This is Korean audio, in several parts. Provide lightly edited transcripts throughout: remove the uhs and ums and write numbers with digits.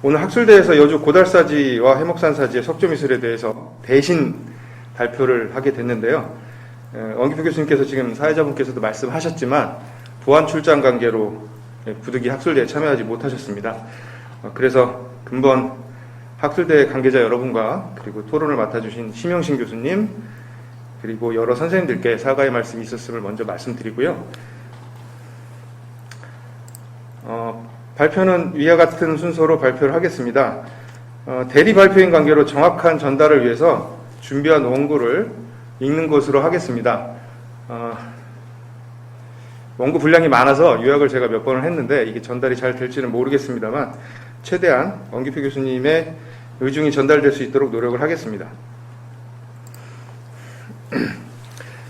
오늘 학술대에서 여주 고달사지와 해목산사지의 석조미술에 대해서 대신 발표를 하게 됐는데요. 원기표 교수님께서 지금 사회자분께서도 말씀하셨지만 보안 출장 관계로 부득이 학술대에 참여하지 못하셨습니다. 그래서 근본 학술대 관계자 여러분과 그리고 토론을 맡아주신 심영신 교수님 그리고 여러 선생님들께 사과의 말씀이 있었음을 먼저 말씀드리고요. 발표는 위와 같은 순서로 발표를 하겠습니다. 대리 발표인 관계로 정확한 전달을 위해서 준비한 원고를 읽는 것으로 하겠습니다. 원고 분량이 많아서 요약을 제가 몇 번을 했는데 이게 전달이 잘 될지는 모르겠습니다만 최대한 원기표 교수님의 의중이 전달될 수 있도록 노력을 하겠습니다.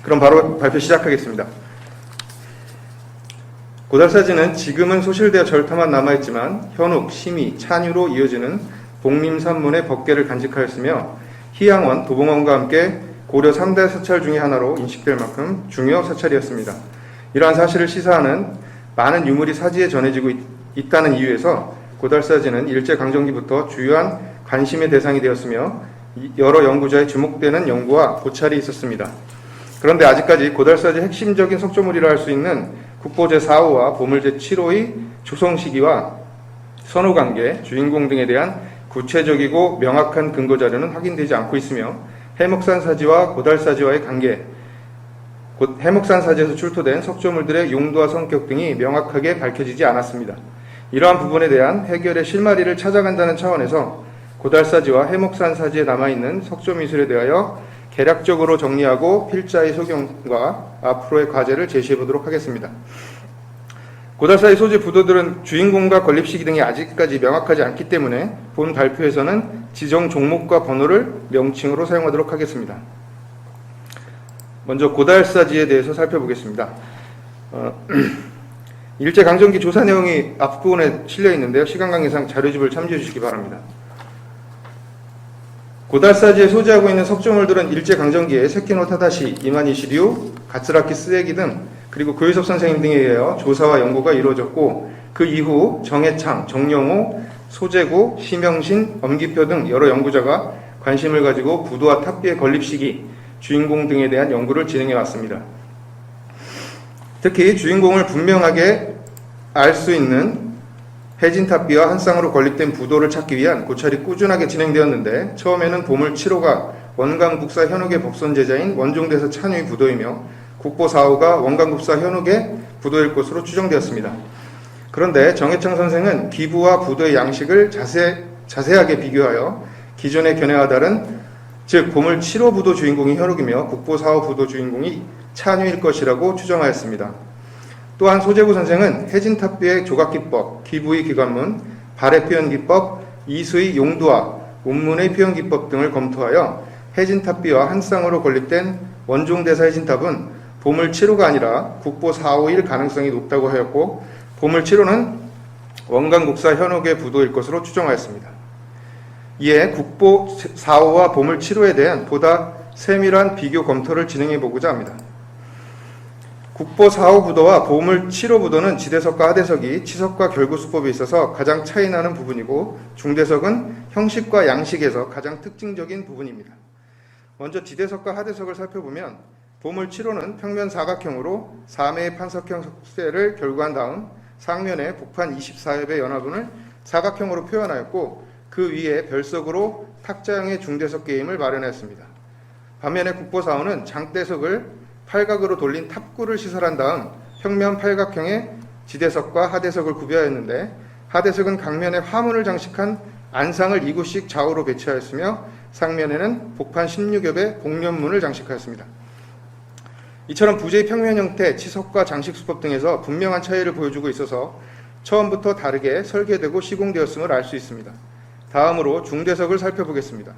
그럼 바로 발표 시작하겠습니다. 고달사지는 지금은 소실되어 절터만 남아있지만 현욱, 심의, 찬유로 이어지는 복림산문의 법계를 간직하였으며 희양원, 도봉원과 함께 고려 3대 사찰 중의 하나로 인식될 만큼 중요 사찰이었습니다. 이러한 사실을 시사하는 많은 유물이 사지에 전해지고 있다는 이유에서 고달사지는 일제강점기부터 주요한 관심의 대상이 되었으며 여러 연구자의 주목되는 연구와 고찰이 있었습니다. 그런데 아직까지 고달사지의 핵심적인 석조물이라 할 수 있는 국보 제4호와 보물 제7호의 조성 시기와 선후관계, 주인공 등에 대한 구체적이고 명확한 근거 자료는 확인되지 않고 있으며 해목산사지와 고달사지와의 관계, 곧 해목산사지에서 출토된 석조물들의 용도와 성격 등이 명확하게 밝혀지지 않았습니다. 이러한 부분에 대한 해결의 실마리를 찾아간다는 차원에서 고달사지와 해목산사지에 남아있는 석조미술에 대하여 개략적으로 정리하고 필자의 소견과 앞으로의 과제를 제시해보도록 하겠습니다. 고달사지 소재 부도들은 주인공과 건립시기 등이 아직까지 명확하지 않기 때문에 본 발표에서는 지정 종목과 번호를 명칭으로 사용하도록 하겠습니다. 먼저 고달사지에 대해서 살펴보겠습니다. 일제강점기 조사 내용이 앞부분에 실려 있는데요. 시간 관계상 자료집을 참조해 주시기 바랍니다. 고달사지에 소재하고 있는 석조물들은 일제강점기에 세키노 타다시, 이마니 시류, 가츠라키 쓰에기 등 그리고 고유섭 선생님 등에 의하여 조사와 연구가 이루어졌고 그 이후 정해창, 정영호, 소재구, 심영신, 엄기표 등 여러 연구자가 관심을 가지고 부도와 탑비의 건립 시기, 주인공 등에 대한 연구를 진행해 왔습니다. 특히 주인공을 분명하게 알 수 있는 해진탑비와 한 쌍으로 건립된 부도를 찾기 위한 고찰이 꾸준하게 진행되었는데 처음에는 보물 7호가 원광국사 현욱의 법선제자인 원종대사 찬유의 부도이며 국보 4호가 원광국사 현욱의 부도일 것으로 추정되었습니다. 그런데 정해창 선생은 기부와 부도의 양식을 자세하게 비교하여 기존의 견해와 다른 즉 보물 7호 부도 주인공이 현욱이며 국보 4호 부도 주인공이 찬유일 것이라고 추정하였습니다. 또한 소재구 선생은 해진탑비의 조각기법, 기부의 기관문, 발의 표현기법, 이수의 용두와 운문의 표현기법 등을 검토하여 해진탑비와 한 쌍으로 건립된 원종대사 해진탑은 보물 7호가 아니라 국보 4호일 가능성이 높다고 하였고 보물 7호는 원광국사 현욱의 부도일 것으로 추정하였습니다. 이에 국보 4호와 보물 7호에 대한 보다 세밀한 비교 검토를 진행해 보고자 합니다. 국보 4호 부도와 보물 7호 부도는 지대석과 하대석이 치석과 결구수법에 있어서 가장 차이나는 부분이고 중대석은 형식과 양식에서 가장 특징적인 부분입니다. 먼저 지대석과 하대석을 살펴보면 보물 7호는 평면 사각형으로 4매의 판석형 석쇠를 결구한 다음 상면에 복판 24협의 연화분을 사각형으로 표현하였고 그 위에 별석으로 탁자형의 중대석 게임을 마련하였습니다. 반면에 국보 4호는 장대석을 팔각으로 돌린 탑구를 시설한 다음 평면 팔각형의 지대석과 하대석을 구비하였는데 하대석은 각면에 화문을 장식한 안상을 2구씩 좌우로 배치하였으며 상면에는 복판 16엽의 복면문을 장식하였습니다. 이처럼 부재의 평면 형태, 치석과 장식 수법 등에서 분명한 차이를 보여주고 있어서 처음부터 다르게 설계되고 시공되었음을 알 수 있습니다. 다음으로 중대석을 살펴보겠습니다.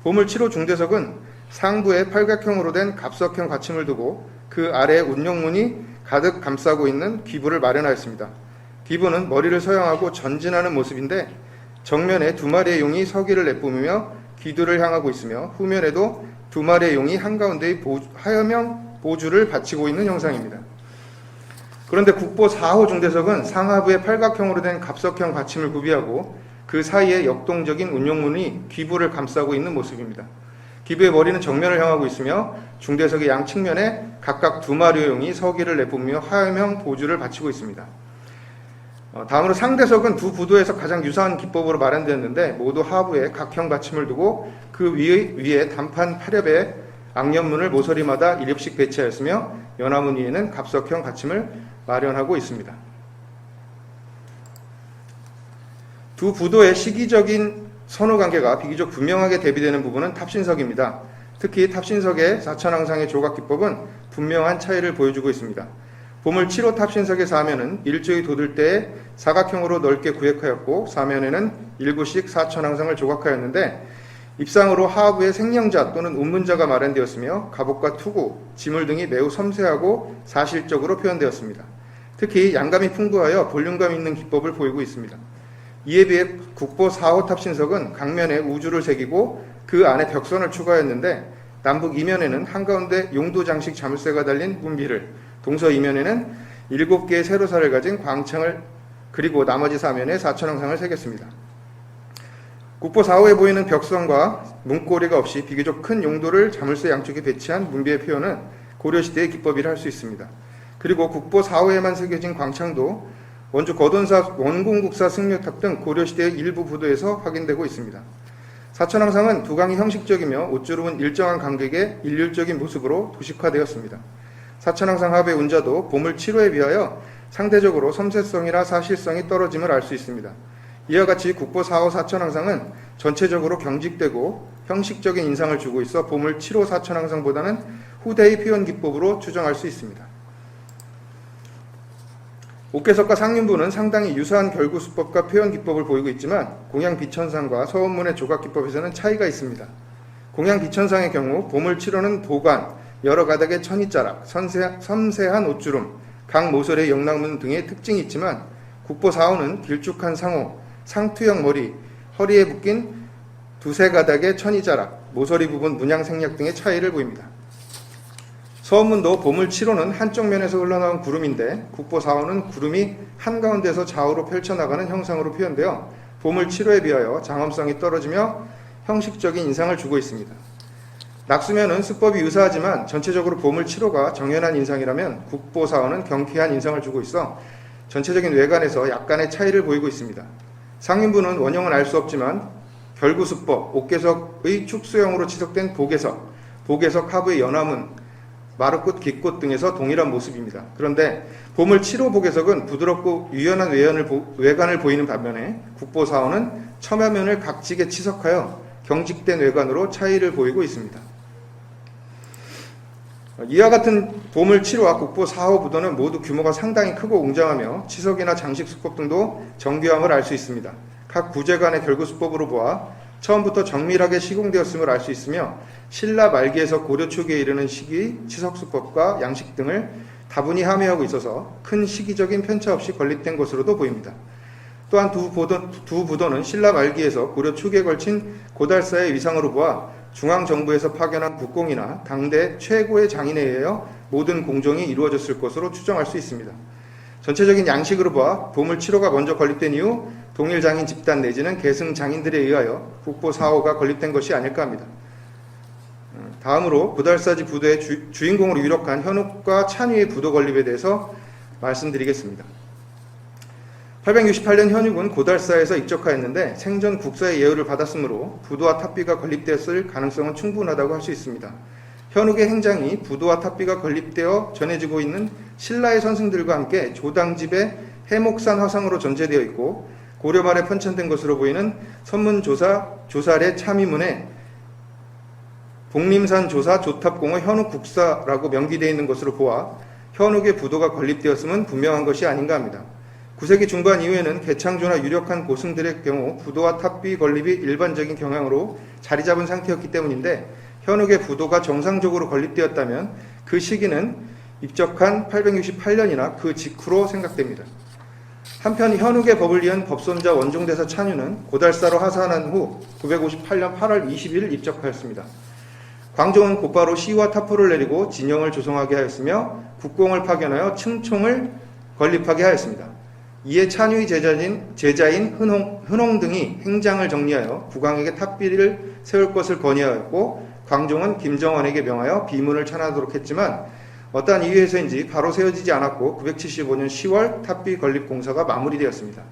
보물 7호 중대석은 상부에 팔각형으로 된 갑석형 받침을 두고 그 아래에 운영문이 가득 감싸고 있는 기부를 마련하였습니다. 기부는 머리를 서양하고 전진하는 모습인데 정면에 두 마리의 용이 서기를 내뿜으며 귀두를 향하고 있으며 후면에도 두 마리의 용이 한가운데의 하여명 보주를 받치고 있는 형상입니다. 그런데 국보 4호 중대석은 상하부에 팔각형으로 된 갑석형 받침을 구비하고 그 사이에 역동적인 운용문이 귀부를 감싸고 있는 모습입니다. 기부의 머리는 정면을 향하고 있으며 중대석의 양측면에 각각 두 마리의 용이 서기를 내뿜으며 하여명 보주를 받치고 있습니다. 다음으로 상대석은 두 부도에서 가장 유사한 기법으로 마련되었는데 모두 하부에 각형 받침을 두고 그 위에 단판 8엽의 악년문을 모서리마다 1엽씩 배치하였으며 연화문 위에는 갑석형 받침을 마련하고 있습니다. 두 부도의 시기적인 선호관계가 비교적 분명하게 대비되는 부분은 탑신석입니다. 특히 탑신석의 사천왕상의 조각기법은 분명한 차이를 보여주고 있습니다. 보물 7호 탑신석의 사면은 일조의 돋을때에 사각형으로 넓게 구획하였고 사면에는 일구씩 사천왕상을 조각하였는데 입상으로 하부에 생령자 또는 운문자가 마련되었으며 갑옷과 투구, 지물 등이 매우 섬세하고 사실적으로 표현되었습니다. 특히 양감이 풍부하여 볼륨감 있는 기법을 보이고 있습니다. 이에 비해 국보 4호 탑신석은 강면에 우주를 새기고 그 안에 벽선을 추가했는데 남북 이면에는 한가운데 용도 장식 자물쇠가 달린 문비를, 동서 이면에는 7개의 세로사를 가진 광창을 그리고 나머지 사면에 사천왕상을 새겼습니다. 국보 4호에 보이는 벽선과 문고리가 없이 비교적 큰 용도를 자물쇠 양쪽에 배치한 문비의 표현은 고려시대의 기법이라 할 수 있습니다. 그리고 국보 4호에만 새겨진 광창도 원주 거돈사 원공국사 승려탑 등 고려시대의 일부 부도에서 확인되고 있습니다. 사천왕상은 두강이 형식적이며 옷주름은 일정한 간격의 일률적인 모습으로 도식화되었습니다. 사천왕상 하부의 운자도 보물 7호에 비하여 상대적으로 섬세성이나 사실성이 떨어짐을 알 수 있습니다. 이와 같이 국보 4호 사천왕상은 전체적으로 경직되고 형식적인 인상을 주고 있어 보물 7호 사천왕상보다는 후대의 표현 기법으로 추정할 수 있습니다. 옥계석과 상륜부는 상당히 유사한 결구수법과 표현 기법을 보이고 있지만 공양 비천상과 서원문의 조각 기법에서는 차이가 있습니다. 공양 비천상의 경우 보물 7호는 도관, 여러 가닥의 천이자락, 섬세한 옷주름, 각 모서리의 영랑문 등의 특징이 있지만 국보 4호는 길쭉한 상호, 상투형 머리, 허리에 묶인 두세 가닥의 천이자락, 모서리 부분 문양생략 등의 차이를 보입니다. 서원문도 보물 7호는 한쪽 면에서 흘러나온 구름인데 국보 4호는 구름이 한가운데서 좌우로 펼쳐나가는 형상으로 표현되어 보물 7호에 비하여 장엄성이 떨어지며 형식적인 인상을 주고 있습니다. 낙수면은 수법이 유사하지만 전체적으로 보물 7호가 정연한 인상이라면 국보 4호는 경쾌한 인상을 주고 있어 전체적인 외관에서 약간의 차이를 보이고 있습니다. 상인부는 원형은 알 수 없지만 결구수법, 옥계석의 축소형으로 치석된 보계석 하부의 연화문, 마루꽃, 깃꽃 등에서 동일한 모습입니다. 그런데 보물 7호 보계석은 부드럽고 유연한 외관을 보이는 반면에 국보 4호는 첨야면을 각지게 치석하여 경직된 외관으로 차이를 보이고 있습니다. 이와 같은 보물 7호와 국보 4호 부도는 모두 규모가 상당히 크고 웅장하며 치석이나 장식 수법 등도 정교함을 알 수 있습니다. 각 구제 간의 결구 수법으로 보아 처음부터 정밀하게 시공되었음을 알 수 있으며 신라 말기에서 고려 초기에 이르는 시기 치석 수법과 양식 등을 다분히 함유하고 있어서 큰 시기적인 편차 없이 건립된 것으로도 보입니다. 또한 두 부도는 신라 말기에서 고려 초기에 걸친 고달사의 위상으로 보아 중앙정부에서 파견한 국공이나 당대 최고의 장인에 의하여 모든 공정이 이루어졌을 것으로 추정할 수 있습니다. 전체적인 양식으로 보아 보물 7호가 먼저 건립된 이후 동일장인 집단 내지는 계승 장인들에 의하여 국보 4호가 건립된 것이 아닐까 합니다. 다음으로 고달사지 부도의 주인공으로 유력한 현욱과 찬휘의 부도 건립에 대해서 말씀드리겠습니다. 868년 현욱은 고달사에서 입적하였는데 생전 국사의 예우를 받았으므로 부도와 탑비가 건립되었을 가능성은 충분하다고 할 수 있습니다. 현욱의 행장이 부도와 탑비가 건립되어 전해지고 있는 신라의 선승들과 함께 조당집의 해목산 화상으로 전제되어 있고 고려 말에 편찬된 것으로 보이는 선문조사래 참의문에 복림산 조사 조탑공의 현욱 국사라고 명기되어 있는 것으로 보아 현욱의 부도가 건립되었음은 분명한 것이 아닌가 합니다. 9세기 중반 이후에는 개창조나 유력한 고승들의 경우 부도와 탑비 건립이 일반적인 경향으로 자리 잡은 상태였기 때문인데 현욱의 부도가 정상적으로 건립되었다면 그 시기는 입적한 868년이나 그 직후로 생각됩니다. 한편 현욱의 법을 이은 법손자 원종대사 찬유는 고달사로 하산한 후 958년 8월 20일 입적하였습니다. 광종은 곧바로 시와 타포를 내리고 진영을 조성하게 하였으며 국공을 파견하여 층총을 건립하게 하였습니다. 이에 찬유의 제자인 흔홍 등이 행장을 정리하여 국왕에게 탑비를 세울 것을 건의하였고, 광종은 김정원에게 명하여 비문을 찬하도록 했지만 어떠한 이유에서인지 바로 세워지지 않았고 975년 10월 탑비 건립 공사가 마무리되었습니다.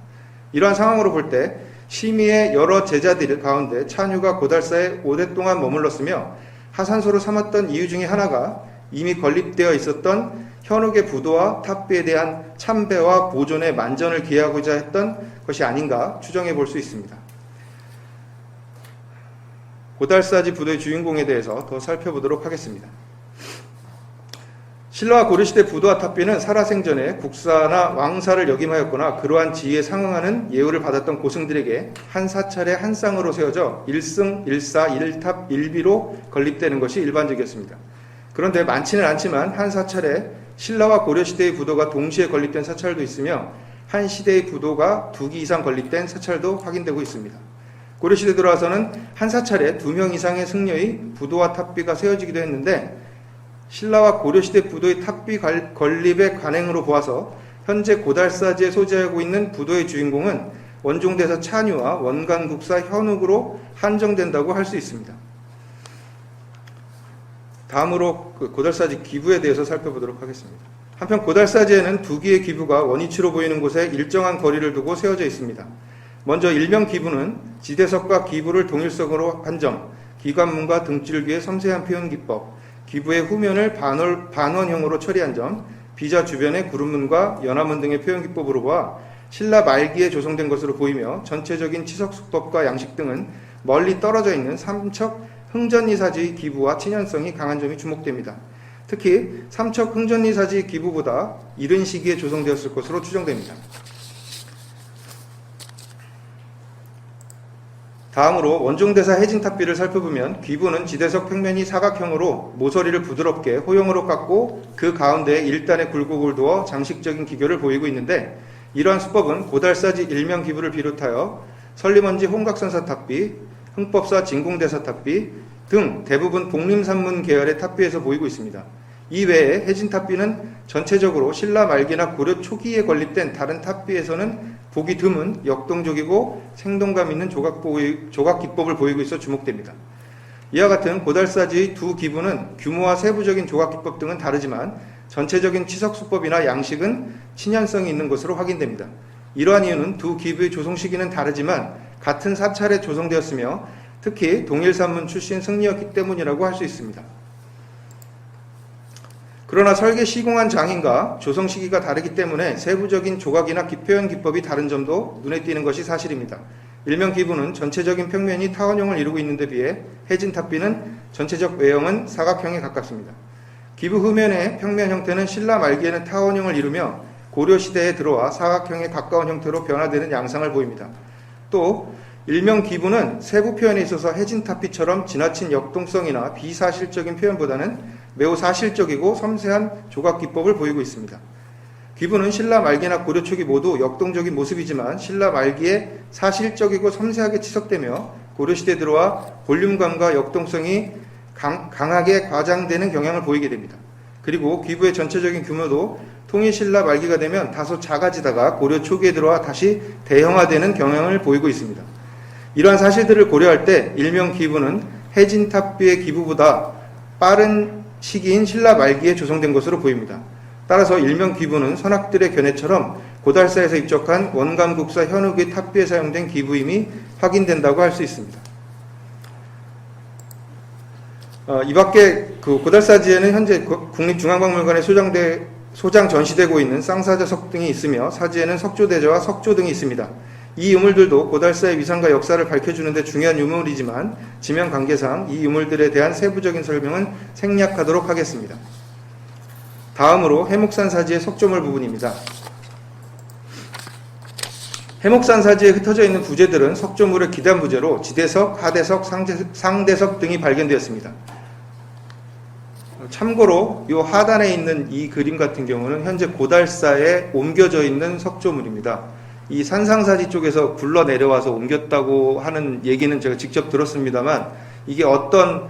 이러한 상황으로 볼 때 시미의 여러 제자들 가운데 찬유가 고달사에 오랫동안 머물렀으며 하산소로 삼았던 이유 중에 하나가 이미 건립되어 있었던 현욱의 부도와 탑비에 대한 참배와 보존의 만전을 기하고자 했던 것이 아닌가 추정해 볼 수 있습니다. 고달사지 부도의 주인공에 대해서 더 살펴보도록 하겠습니다. 신라와 고려시대 부도와 탑비는 살아생전에 국사나 왕사를 역임하였거나 그러한 지위에 상응하는 예우를 받았던 고승들에게 한 사찰에 한 쌍으로 세워져 1승, 1사, 1탑, 1비로 건립되는 것이 일반적이었습니다. 그런데 많지는 않지만 한 사찰에 신라와 고려시대의 부도가 동시에 건립된 사찰도 있으며 한 시대의 부도가 2기 이상 건립된 사찰도 확인되고 있습니다. 고려시대 들어와서는 한 사찰에 2명 이상의 승려의 부도와 탑비가 세워지기도 했는데, 신라와 고려시대 부도의 탑비 건립의 관행으로 보아서 현재 고달사지에 소재하고 있는 부도의 주인공은 원종대사 찬유와 원간국사 현욱으로 한정된다고 할 수 있습니다. 다음으로 고달사지 기부에 대해서 살펴보도록 하겠습니다. 한편 고달사지에는 2기의 기부가 원위치로 보이는 곳에 일정한 거리를 두고 세워져 있습니다. 먼저 일명 기부는 지대석과 기부를 동일성으로 한 점, 기관문과 등줄기의 섬세한 표현 기법, 기부의 후면을 반원형으로 처리한 점, 비자 주변의 구름문과 연화문 등의 표현 기법으로 보아 신라 말기에 조성된 것으로 보이며, 전체적인 치석 수법과 양식 등은 멀리 떨어져 있는 삼척 흥전리사지의 기부와 친연성이 강한 점이 주목됩니다. 특히 삼척 흥전리사지의 기부보다 이른 시기에 조성되었을 것으로 추정됩니다. 다음으로 원종대사 해진탑비를 살펴보면, 기부는 지대석 평면이 사각형으로 모서리를 부드럽게 호형으로 깎고 그 가운데에 1단의 굴곡을 두어 장식적인 기교를 보이고 있는데, 이러한 수법은 고달사지 일명 기부를 비롯하여 설리먼지 홍각선사 탑비, 흥법사 진공대사 탑비 등 대부분 복림산문 계열의 탑비에서 보이고 있습니다. 이 외에 해진탑비는 전체적으로 신라 말기나 고려 초기에 건립된 다른 탑비에서는 보기 드문 역동적이고 생동감 있는 조각 기법을 보이고 있어 주목됩니다. 이와 같은 고달사지의 2 기부는 규모와 세부적인 조각 기법 등은 다르지만 전체적인 치석 수법이나 양식은 친연성이 있는 것으로 확인됩니다. 이러한 이유는 2 기부의 조성 시기는 다르지만 같은 사찰에 조성되었으며 특히 동일산문 출신 승리였기 때문이라고 할 수 있습니다. 그러나 설계 시공한 장인과 조성 시기가 다르기 때문에 세부적인 조각이나 표현 기법이 다른 점도 눈에 띄는 것이 사실입니다. 일명 기부는 전체적인 평면이 타원형을 이루고 있는 데 비해 해진탑비는 전체적 외형은 사각형에 가깝습니다. 기부 후면의 평면 형태는 신라 말기에는 타원형을 이루며 고려시대에 들어와 사각형에 가까운 형태로 변화되는 양상을 보입니다. 또 일명 기부는 세부 표현에 있어서 해진탑비처럼 지나친 역동성이나 비사실적인 표현보다는 매우 사실적이고 섬세한 조각 기법을 보이고 있습니다. 기부는 신라 말기나 고려 초기 모두 역동적인 모습이지만 신라 말기에 사실적이고 섬세하게 치석되며 고려시대에 들어와 볼륨감과 역동성이 강하게 과장되는 경향을 보이게 됩니다. 그리고 기부의 전체적인 규모도 통일 신라 말기가 되면 다소 작아지다가 고려 초기에 들어와 다시 대형화되는 경향을 보이고 있습니다. 이러한 사실들을 고려할 때 일명 기부는 해진탑비의 기부보다 빠른 시기인 신라 말기에 조성된 것으로 보입니다. 따라서 일명 기부는 선학들의 견해처럼 고달사에서 입적한 원감국사 현욱의 탑비에 사용된 기부임이 확인된다고 할 수 있습니다. 이 밖에 고달사지에는 현재 국립중앙박물관에 소장 전시되고 있는 쌍사자석 등이 있으며 사지에는 석조대자와 석조 등이 있습니다. 이 유물들도 고달사의 위상과 역사를 밝혀주는 데 중요한 유물이지만 지명 관계상 이 유물들에 대한 세부적인 설명은 생략하도록 하겠습니다. 다음으로 해목산 사지의 석조물 부분입니다. 해목산 사지에 흩어져 있는 부재들은 석조물의 기단 부재로 지대석, 하대석, 상대석 등이 발견되었습니다. 참고로 이 하단에 있는 이 그림 같은 경우는 현재 고달사에 옮겨져 있는 석조물입니다. 이 산상사지 쪽에서 굴러 내려와서 옮겼다고 하는 얘기는 제가 직접 들었습니다만 이게 어떤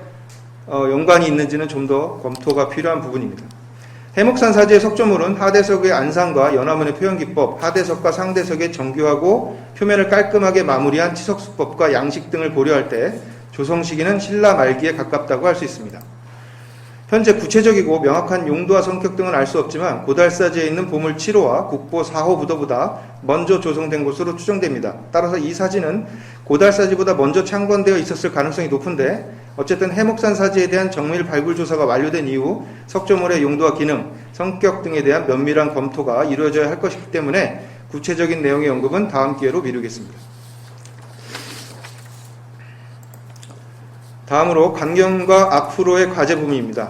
연관이 있는지는 좀 더 검토가 필요한 부분입니다. 해목산 사지의 석조물은 하대석의 안상과 연화문의 표현기법, 하대석과 상대석의 정교하고 표면을 깔끔하게 마무리한 치석수법과 양식 등을 고려할 때 조성 시기는 신라 말기에 가깝다고 할 수 있습니다. 현재 구체적이고 명확한 용도와 성격 등은 알 수 없지만 고달사지에 있는 보물 7호와 국보 4호 부도보다 먼저 조성된 것으로 추정됩니다. 따라서 이 사지는 고달사지보다 먼저 창건되어 있었을 가능성이 높은데 어쨌든 해목산 사지에 대한 정밀 발굴 조사가 완료된 이후 석조물의 용도와 기능, 성격 등에 대한 면밀한 검토가 이루어져야 할 것이기 때문에 구체적인 내용의 언급은 다음 기회로 미루겠습니다. 다음으로 관경과 앞으로의 과제 부분입니다.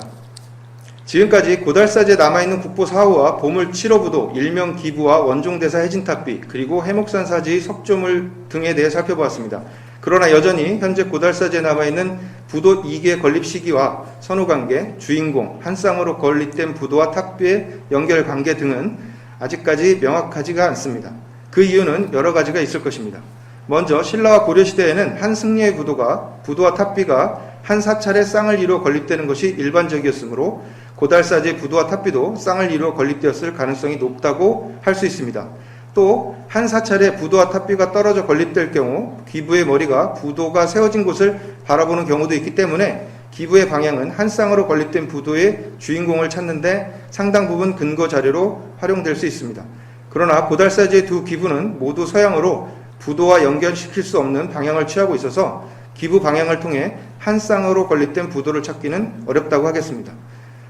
지금까지 고달사지에 남아있는 국보 4호와 보물 7호 부도, 일명 기부와 원종대사 해진탑비, 그리고 해목산 사지의 석조물 등에 대해 살펴보았습니다. 그러나 여전히 현재 고달사지에 남아있는 부도 2개 건립 시기와 선후관계, 주인공, 한 쌍으로 건립된 부도와 탑비의 연결관계 등은 아직까지 명확하지가 않습니다. 그 이유는 여러 가지가 있을 것입니다. 먼저 신라와 고려시대에는 한 승려의 부도와 탑비가 한 사찰에 쌍을 이루어 건립되는 것이 일반적이었으므로 고달사지의 부도와 탑비도 쌍을 이루어 건립되었을 가능성이 높다고 할 수 있습니다. 또 한 사찰에 부도와 탑비가 떨어져 건립될 경우 기부의 머리가 부도가 세워진 곳을 바라보는 경우도 있기 때문에 기부의 방향은 한 쌍으로 건립된 부도의 주인공을 찾는 데 상당 부분 근거 자료로 활용될 수 있습니다. 그러나 고달사지의 두 기부는 모두 서양으로 부도와 연결시킬 수 없는 방향을 취하고 있어서 기부 방향을 통해 한 쌍으로 건립된 부도를 찾기는 어렵다고 하겠습니다.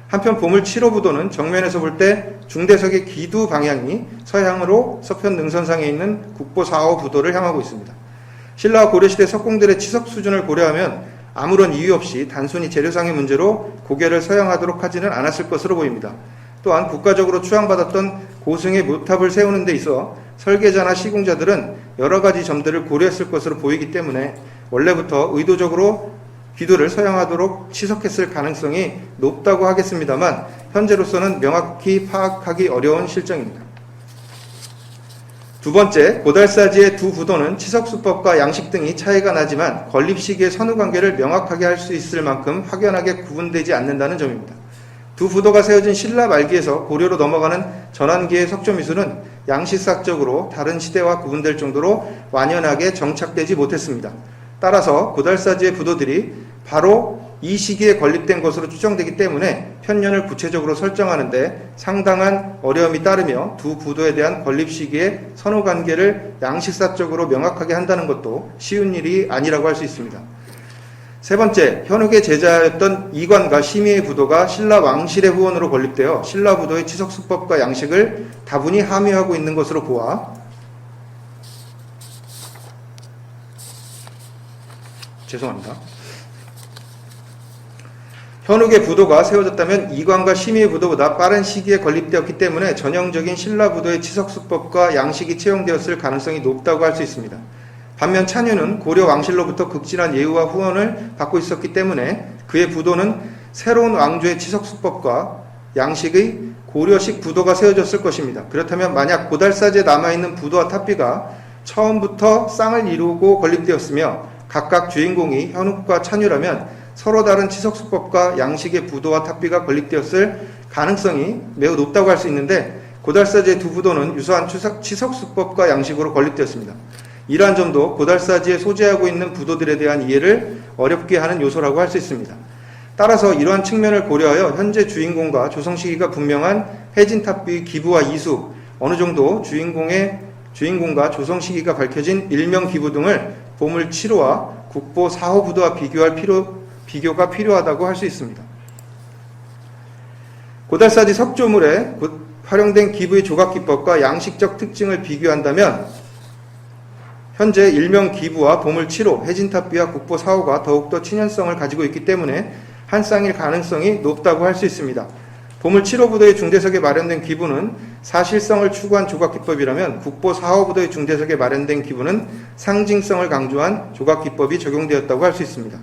한편 보물 7호 부도는 정면에서 볼 때 중대석의 기두 방향이 서향으로 서편 능선상에 있는 국보 4호 부도를 향하고 있습니다. 신라와 고려시대 석공들의 치석 수준을 고려하면 아무런 이유 없이 단순히 재료상의 문제로 고개를 서양하도록 하지는 않았을 것으로 보입니다. 또한 국가적으로 추앙받았던 고승의 묘탑을 세우는 데 있어 설계자나 시공자들은 여러 가지 점들을 고려했을 것으로 보이기 때문에 원래부터 의도적으로 기도를 서양하도록 치석했을 가능성이 높다고 하겠습니다만 현재로서는 명확히 파악하기 어려운 실정입니다. 두 번째, 고달사지의 두 부도는 치석수법과 양식 등이 차이가 나지만 건립 시기의 선후관계를 명확하게 할 수 있을 만큼 확연하게 구분되지 않는다는 점입니다. 두 부도가 세워진 신라 말기에서 고려로 넘어가는 전환기의 석조미술은 양식학적으로 다른 시대와 구분될 정도로 완연하게 정착되지 못했습니다. 따라서 고달사지의 부도들이 바로 이 시기에 건립된 것으로 추정되기 때문에 편년을 구체적으로 설정하는데 상당한 어려움이 따르며 두 부도에 대한 건립 시기의 선후관계를 양식사적으로 명확하게 한다는 것도 쉬운 일이 아니라고 할 수 있습니다. 세 번째, 현욱의 제자였던 이관과 심의의 부도가 신라 왕실의 후원으로 건립되어 신라 부도의 치석수법과 양식을 다분히 함유하고 있는 것으로 보아 현욱의 부도가 세워졌다면 이관과 심의의 부도보다 빠른 시기에 건립되었기 때문에 전형적인 신라 부도의 치석수법과 양식이 채용되었을 가능성이 높다고 할 수 있습니다. 반면 찬유는 고려 왕실로부터 극진한 예우와 후원을 받고 있었기 때문에 그의 부도는 새로운 왕조의 치석수법과 양식의 고려식 부도가 세워졌을 것입니다. 그렇다면 만약 고달사지에 남아있는 부도와 탑비가 처음부터 쌍을 이루고 건립되었으며 각각 주인공이 현욱과 찬유라면 서로 다른 치석수법과 양식의 부도와 탑비가 건립되었을 가능성이 매우 높다고 할 수 있는데 고달사지의 두 부도는 유사한 치석수법과 양식으로 건립되었습니다. 이러한 점도 고달사지에 소재하고 있는 부도들에 대한 이해를 어렵게 하는 요소라고 할 수 있습니다. 따라서 이러한 측면을 고려하여 현재 주인공과 조성 시기가 분명한 해진탑비 기부와 이수, 어느 정도 주인공과 조성 시기가 밝혀진 일명 기부 등을 보물 7호와 국보 4호 부도와 비교가 필요하다고 할 수 있습니다. 고달사지 석조물에 활용된 기부의 조각기법과 양식적 특징을 비교한다면 현재 일명 기부와 보물 7호, 해진탑비와 국보 4호가 더욱더 친연성을 가지고 있기 때문에 한 쌍일 가능성이 높다고 할 수 있습니다. 보물 7호 부도의 중대석에 마련된 기부는 사실성을 추구한 조각기법이라면 국보 4호 부도의 중대석에 마련된 기부는 상징성을 강조한 조각기법이 적용되었다고 할 수 있습니다.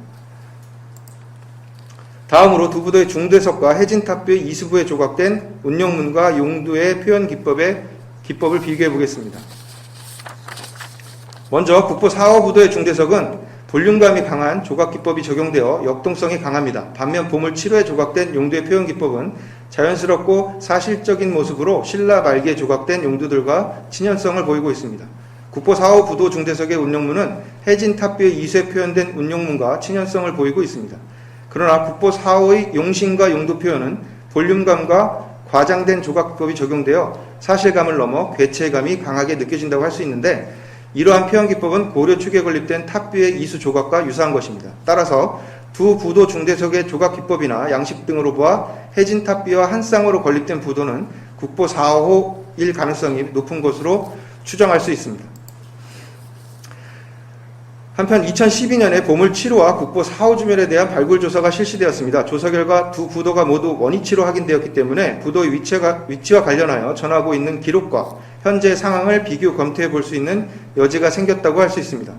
다음으로 두 부도의 중대석과 해진탑뷰의 이수부에 조각된 운용문과 용두의 표현 기법을 비교해 보겠습니다. 먼저 국보 4호 부도의 중대석은 볼륨감이 강한 조각 기법이 적용되어 역동성이 강합니다. 반면 보물 7호에 조각된 용두의 표현 기법은 자연스럽고 사실적인 모습으로 신라 말기에 조각된 용두들과 친연성을 보이고 있습니다. 국보 4호 부도 중대석의 운용문은 해진탑뷰의 이수에 표현된 운용문과 친연성을 보이고 있습니다. 그러나 국보 4호의 용신과 용두 표현은 볼륨감과 과장된 조각 기법이 적용되어 사실감을 넘어 괴체감이 강하게 느껴진다고 할 수 있는데, 이러한 표현 기법은 고려 축에 건립된 탑뷰의 이수 조각과 유사한 것입니다. 따라서 두 부도 중대석의 조각 기법이나 양식 등으로 보아 해진 탑뷰와 한 쌍으로 건립된 부도는 국보 4호일 가능성이 높은 것으로 추정할 수 있습니다. 한편 2012년에 보물 7호와 국보 4호 주멸에 대한 발굴 조사가 실시되었습니다. 조사 결과 두 부도가 모두 원위치로 확인되었기 때문에 부도의 위치와 관련하여 전하고 있는 기록과 현재 상황을 비교 검토해 볼 수 있는 여지가 생겼다고 할 수 있습니다.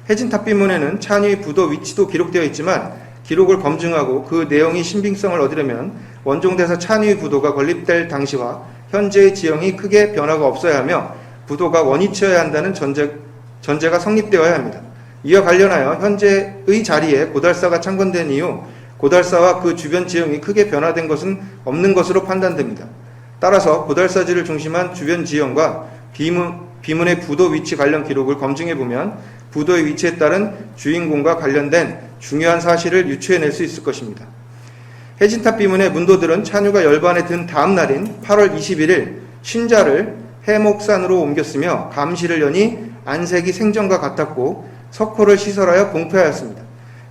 해진탑비문에는 찬유의 부도 위치도 기록되어 있지만 기록을 검증하고 그 내용이 신빙성을 얻으려면 원종대사 찬유의 부도가 건립될 당시와 현재의 지형이 크게 변화가 없어야 하며 부도가 원위치여야 한다는 전제가 성립되어야 합니다. 이와 관련하여 현재의 자리에 고달사가 창건된 이후 고달사와 그 주변 지형이 크게 변화된 것은 없는 것으로 판단됩니다. 따라서 고달사지를 중심한 주변 지형과 비문의 부도 위치 관련 기록을 검증해보면 부도의 위치에 따른 주인공과 관련된 중요한 사실을 유추해낼 수 있을 것입니다. 해진탑 비문의 문도들은 찬유가 열반에 든 다음 날인 8월 21일 신자를 해목산으로 옮겼으며 감시를 여니 안색이 생전과 같았고 석호를 시설하여 공표하였습니다.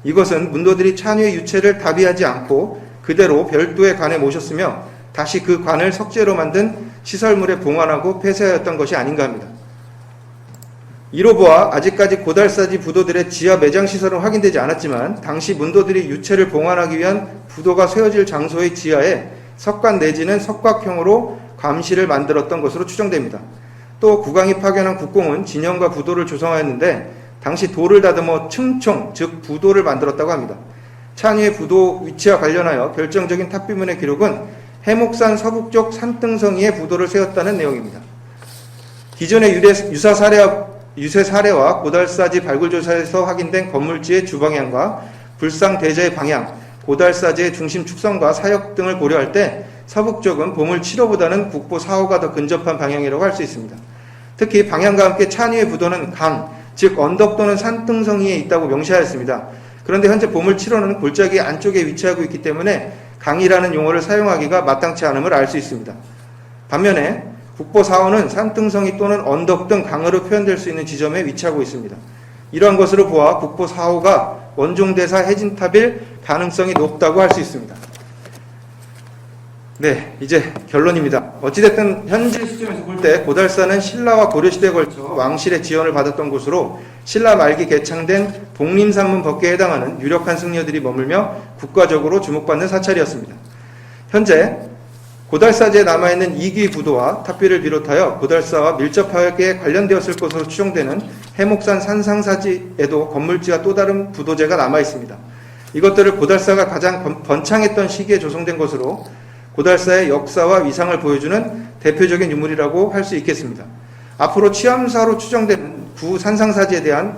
이것은 문도들이 찬유의 유체를 답이하지 않고 그대로 별도의 관에 모셨으며 다시 그 관을 석재로 만든 시설물에 봉안하고 폐쇄하였던 것이 아닌가 합니다. 이로 보아 아직까지 고달사지 부도들의 지하 매장 시설은 확인되지 않았지만 당시 문도들이 유체를 봉안하기 위한 부도가 세워질 장소의 지하에 석관 내지는 석곽형으로 감시를 만들었던 것으로 추정됩니다. 또 국왕이 파견한 국공은 진영과 부도를 조성하였는데 당시 돌을 다듬어 층총, 즉 부도를 만들었다고 합니다. 찬유의 부도 위치와 관련하여 결정적인 탑비문의 기록은 해목산 서북쪽 산등성이에 부도를 세웠다는 내용입니다. 기존의 유세 사례와 고달사지 발굴조사에서 확인된 건물지의 주방향과 불상 대저의 방향, 고달사지의 중심 축성과 사역 등을 고려할 때 서북쪽은 보물 7호보다는 국보 4호가 더 근접한 방향이라고 할 수 있습니다. 특히 방향과 함께 찬유의 부도는 강, 즉 언덕 또는 산등성이에 있다고 명시하였습니다. 그런데 현재 보물 7호는 골짜기 안쪽에 위치하고 있기 때문에 강이라는 용어를 사용하기가 마땅치 않음을 알 수 있습니다. 반면에 국보 4호는 산등성이 또는 언덕 등 강으로 표현될 수 있는 지점에 위치하고 있습니다. 이러한 것으로 보아 국보 4호가 원종대사 해진탑일 가능성이 높다고 할 수 있습니다. 네, 이제 결론입니다. 어찌됐든 현재 시점에서 볼 때 고달사는 신라와 고려시대에 걸쳐 왕실의 지원을 받았던 곳으로 신라 말기 개창된 복림산문 법계에 해당하는 유력한 승려들이 머물며 국가적으로 주목받는 사찰이었습니다. 현재 고달사지에 남아있는 이귀 부도와 탑비를 비롯하여 고달사와 밀접하게 관련되었을 것으로 추정되는 해목산 산상사지에도 건물지와 또 다른 부도재가 남아있습니다. 이것들을 고달사가 가장 번창했던 시기에 조성된 것으로 고달사의 역사와 위상을 보여주는 대표적인 유물이라고 할 수 있겠습니다. 앞으로 취암사로 추정되는 구 산상사지에 대한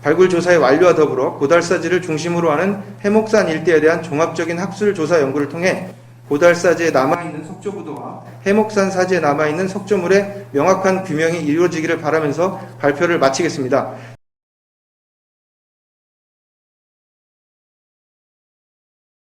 발굴조사의 완료와 더불어 고달사지를 중심으로 하는 해목산 일대에 대한 종합적인 학술조사 연구를 통해 고달사지에 남아있는 석조부도와 해목산 사지에 남아있는 석조물의 명확한 규명이 이루어지기를 바라면서 발표를 마치겠습니다.